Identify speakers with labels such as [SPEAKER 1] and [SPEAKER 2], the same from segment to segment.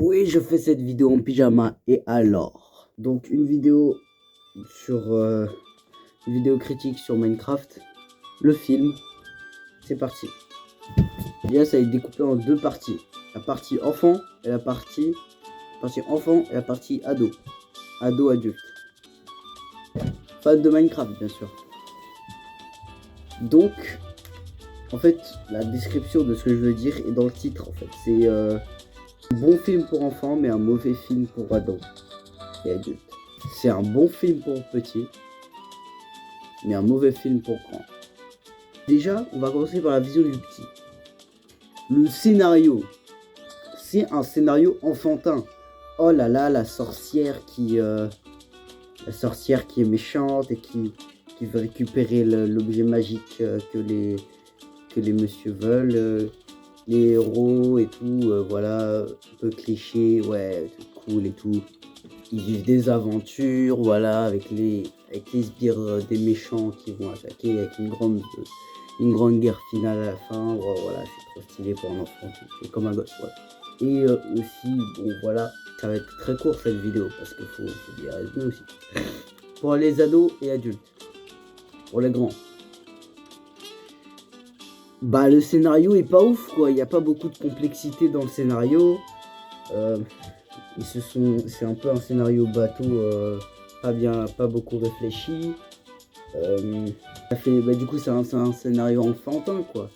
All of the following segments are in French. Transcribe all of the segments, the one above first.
[SPEAKER 1] Oui, je fais cette vidéo en pyjama. Et alors? Donc une vidéo sur une vidéo critique sur Minecraft, le film. C'est parti. Bien, ça va être découpé en deux parties. La partie enfant et la partie enfant et la partie ado. Ado adulte. Fan de Minecraft, bien sûr. Donc, en fait, la description de ce que je veux dire est dans le titre. En fait, c'est un bon film pour enfants, mais un mauvais film pour ados et adultes. C'est un bon film pour petits, mais un mauvais film pour grands. Déjà, on va commencer par la vision du petit. Le scénario, c'est un scénario enfantin. Oh là là, la sorcière qui est méchante et qui veut récupérer l'objet magique que les messieurs veulent. Les héros et tout, voilà, un peu cliché, ouais, c'est cool et tout. Ils vivent des aventures, voilà, avec les sbires des méchants qui vont attaquer avec une grande guerre finale à la fin. Ouais, voilà, c'est trop stylé pour un enfant, c'est comme un gosse, ouais. Et aussi, bon voilà, ça va être très court cette vidéo parce qu'il faut des résumés aussi. Pour les ados et adultes, pour les grands. Bah le scénario est pas ouf quoi, il n'y a pas beaucoup de complexité dans le scénario. C'est un peu un scénario bateau, pas beaucoup réfléchi. Du coup c'est un scénario enfantin quoi.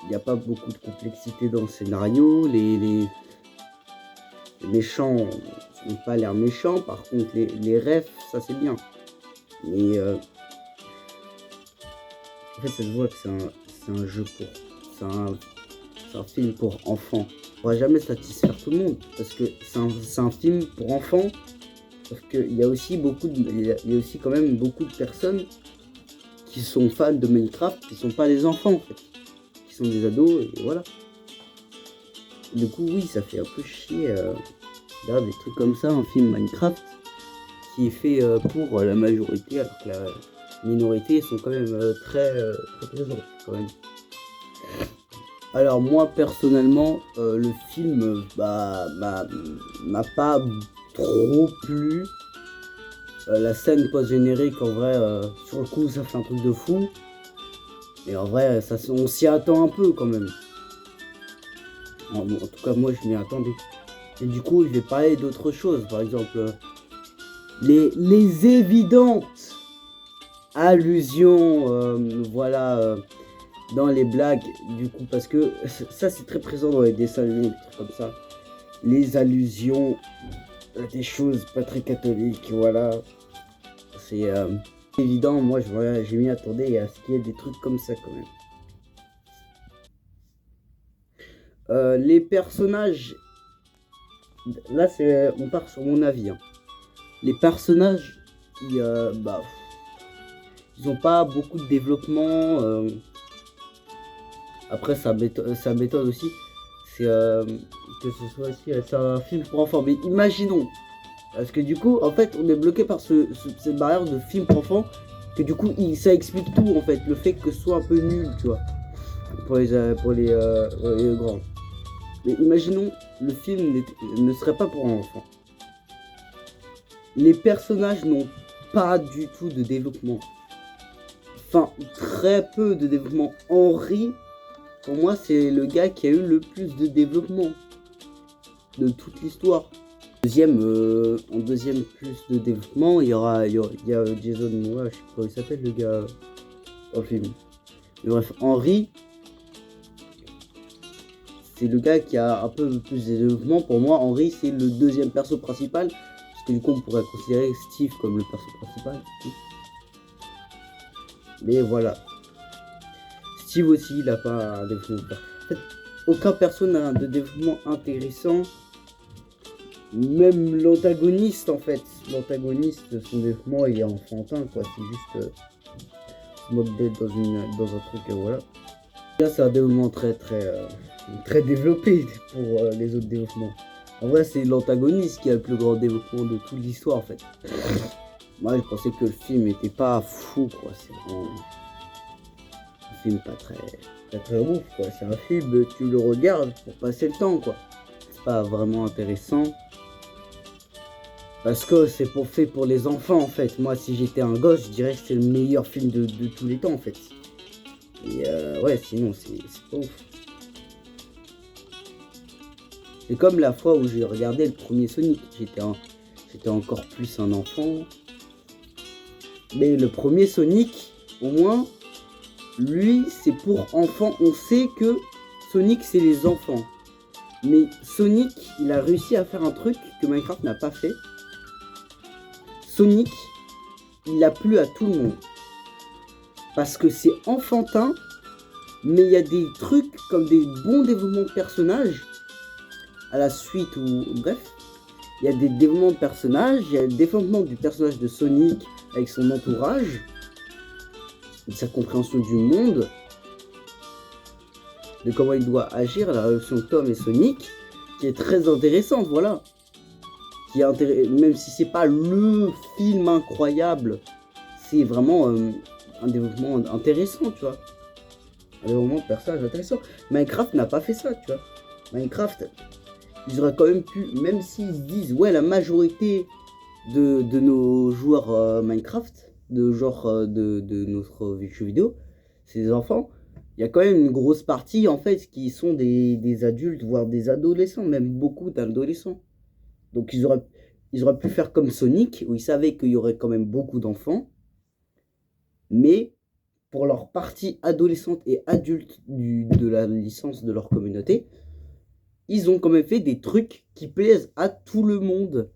[SPEAKER 1] Il n'y a pas beaucoup de complexité dans le scénario. Les méchants n'ont pas l'air méchants, par contre les refs ça c'est bien. Mais en fait ça se voit que c'est un jeu c'est un film pour enfants. On pourra jamais satisfaire tout le monde parce que c'est un film pour enfants, sauf qu'il y a aussi quand même beaucoup de personnes qui sont fans de Minecraft, qui sont pas des enfants en fait, qui sont des ados et voilà. Du coup oui, ça fait un peu chier d'avoir des trucs comme ça, un film Minecraft qui est fait pour la majorité alors que la minorité sont quand même très présents quand même. Alors moi personnellement, le film m'a pas trop plu. La scène post-générique en vrai, sur le coup ça fait un truc de fou. Mais en vrai, on s'y attend un peu quand même. En tout cas moi je m'y attendais. Et du coup je vais parler d'autres choses. Par exemple, les évidentes allusions, voilà. Dans les blagues, du coup, parce que ça c'est très présent dans les dessins animés, des trucs comme ça. Les allusions, des choses pas très catholiques, voilà. C'est évident, moi je m'y attendais à ce qu'il y ait des trucs comme ça quand même. Les personnages, là on part sur mon avis. Hein. Les personnages, ils ont pas beaucoup de développement. Après, ça m'étonne aussi. C'est que ce soit aussi c'est un film pour enfants. Mais imaginons. Parce que du coup, en fait, on est bloqué par cette barrière de film pour enfants. Que du coup, ça explique tout, en fait. Le fait que ce soit un peu nul, tu vois. Pour les grands. Mais imaginons, le film ne serait pas pour un enfant. Les personnages n'ont pas du tout de développement. Enfin, très peu de développement. Henry, pour moi, c'est le gars qui a eu le plus de développement de toute l'histoire. En deuxième plus de développement, il y a Jason Momoa, je sais pas comment il s'appelle le gars dans le film. Mais bref, Henry, c'est le gars qui a un peu plus de développement. Pour moi, Henry, c'est le deuxième perso principal. Parce que du coup, on pourrait considérer Steve comme le perso principal. Mais voilà. Steve aussi, il n'a pas un développement. En fait, aucun perso n'a de développement intéressant. Même l'antagoniste, en fait. L'antagoniste, son développement, il est enfantin, quoi. C'est juste moque d'être dans un truc, voilà. Là, c'est un développement très développé pour les autres développements. En vrai, c'est l'antagoniste qui a le plus grand développement de toute l'histoire, en fait. Moi, je pensais que le film était pas fou, quoi. C'est vraiment un film pas très ouf, quoi. C'est un film, tu le regardes pour passer le temps, quoi. pas vraiment intéressant. Parce que c'est fait pour les enfants en fait. Moi, si j'étais un gosse, je dirais que c'est le meilleur film de tous les temps en fait. Et ouais, sinon, c'est pas ouf. C'est comme la fois où j'ai regardé le premier Sonic. J'étais encore plus un enfant. Mais le premier Sonic, au moins, lui, c'est pour enfants. On sait que Sonic, c'est les enfants. Mais Sonic, il a réussi à faire un truc que Minecraft n'a pas fait. Sonic, il a plu à tout le monde. Parce que c'est enfantin, mais il y a des trucs comme des bons développements de personnages à la suite ou bref. Il y a des développements de personnages, il y a le développement du personnage de Sonic avec son entourage, sa compréhension du monde, de comment il doit agir, la relation de Tom et Sonic, qui est très intéressante, voilà. Qui est même si c'est pas le film incroyable, c'est vraiment un développement intéressant, tu vois. Un développement de personnage intéressant. Minecraft n'a pas fait ça, tu vois. Minecraft, ils auraient quand même pu, même s'ils se disent, ouais, la majorité de nos joueurs Minecraft, de genre de notre jeu vidéo, c'est des enfants. Il y a quand même une grosse partie en fait qui sont des adultes, voire des adolescents, même beaucoup d'adolescents. Donc ils auraient pu faire comme Sonic, où ils savaient qu'il y aurait quand même beaucoup d'enfants, mais pour leur partie adolescente et adulte de la licence de leur communauté, ils ont quand même fait des trucs qui plaisent à tout le monde.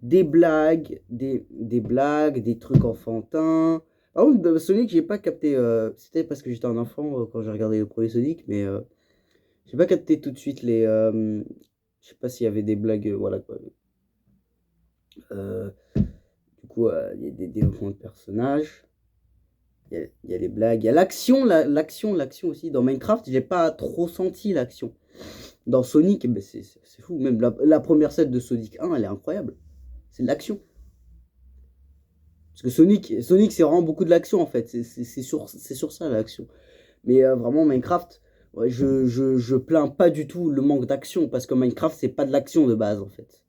[SPEAKER 1] Des blagues, des trucs enfantins. Par contre, Sonic, j'ai pas capté. C'était parce que j'étais un enfant quand j'ai regardé le premier Sonic, mais j'ai pas capté tout de suite les. Je sais pas s'il y avait des blagues, voilà quoi. Du coup, il y a des développements de personnages. Il y a les blagues. Il y a l'action, l'action aussi. Dans Minecraft, j'ai pas trop senti l'action. Dans Sonic, ben c'est fou. Même la première scène de Sonic 1, elle est incroyable. C'est de l'action. Parce que Sonic c'est vraiment beaucoup de l'action en fait. C'est sur ça l'action. Mais vraiment, Minecraft, ouais, je plains pas du tout le manque d'action. Parce que Minecraft, c'est pas de l'action de base en fait.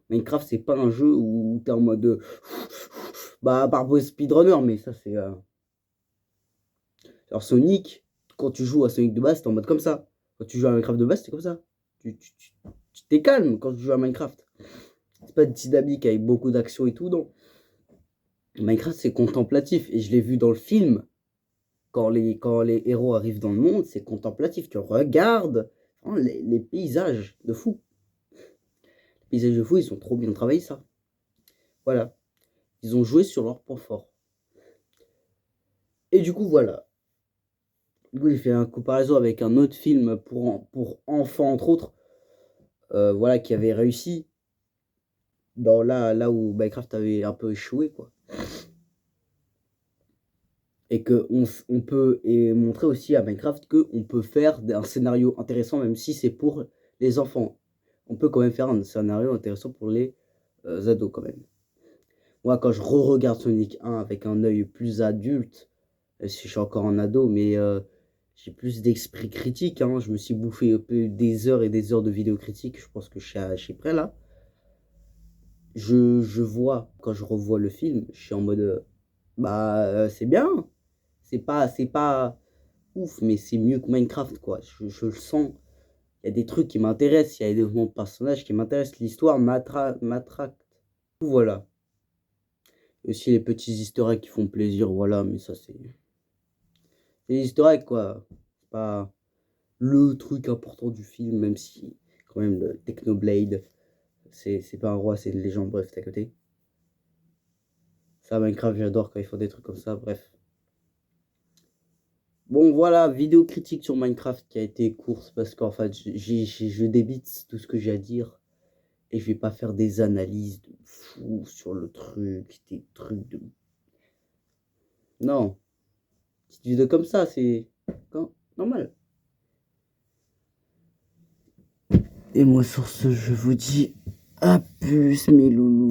[SPEAKER 1] Minecraft, c'est pas un jeu où t'es en mode. Bah, à part speedrunner, mais ça, c'est. Alors, Sonic, quand tu joues à Sonic de base, t'es en mode comme ça. Quand tu joues à Minecraft de base, c'est comme ça. Tu t'es calme quand tu joues à Minecraft. C'est pas dynamique avec beaucoup d'action et tout, non. Minecraft, c'est contemplatif. Et je l'ai vu dans le film. Quand les héros arrivent dans le monde, c'est contemplatif. Tu regardes les paysages de fou. Les paysages de fou, ils sont trop bien travaillés, ça. Voilà. Ils ont joué sur leur point fort. Et du coup, voilà. Du coup, j'ai fait une comparaison avec un autre film pour enfants, entre autres. Voilà, qui avait réussi. Dans là où Minecraft avait un peu échoué, quoi. Et on peut montrer aussi à Minecraft qu'on peut faire un scénario intéressant, même si c'est pour les enfants. On peut quand même faire un scénario intéressant pour les ados, quand même. Moi, quand je re-regarde Sonic 1 avec un œil plus adulte, si je suis encore un ado, mais j'ai plus d'esprit critique. Hein. Je me suis bouffé des heures et des heures de vidéos critiques. Je pense que je suis prêt là. Je vois, quand je revois le film, je suis en mode c'est bien. C'est pas ouf, mais c'est mieux que Minecraft, quoi. Je le sens. Il y a des trucs qui m'intéressent, il y a des développements de personnages qui m'intéressent. L'histoire m'attracte. Voilà. Et aussi les petits easter eggs qui font plaisir, voilà, mais ça c'est des easter eggs, quoi. C'est pas le truc important du film, même si quand même le Technoblade, c'est pas un roi, c'est une légende, bref, t'es à côté. Ça, Minecraft, j'adore quand ils font des trucs comme ça, bref. Bon, voilà, vidéo critique sur Minecraft qui a été courte parce qu'en fait, je débite tout ce que j'ai à dire et je vais pas faire des analyses de fou sur le truc, des trucs de. Non, petite vidéo comme ça, c'est normal. Et moi, sur ce, je vous dis à plus, mes loulous.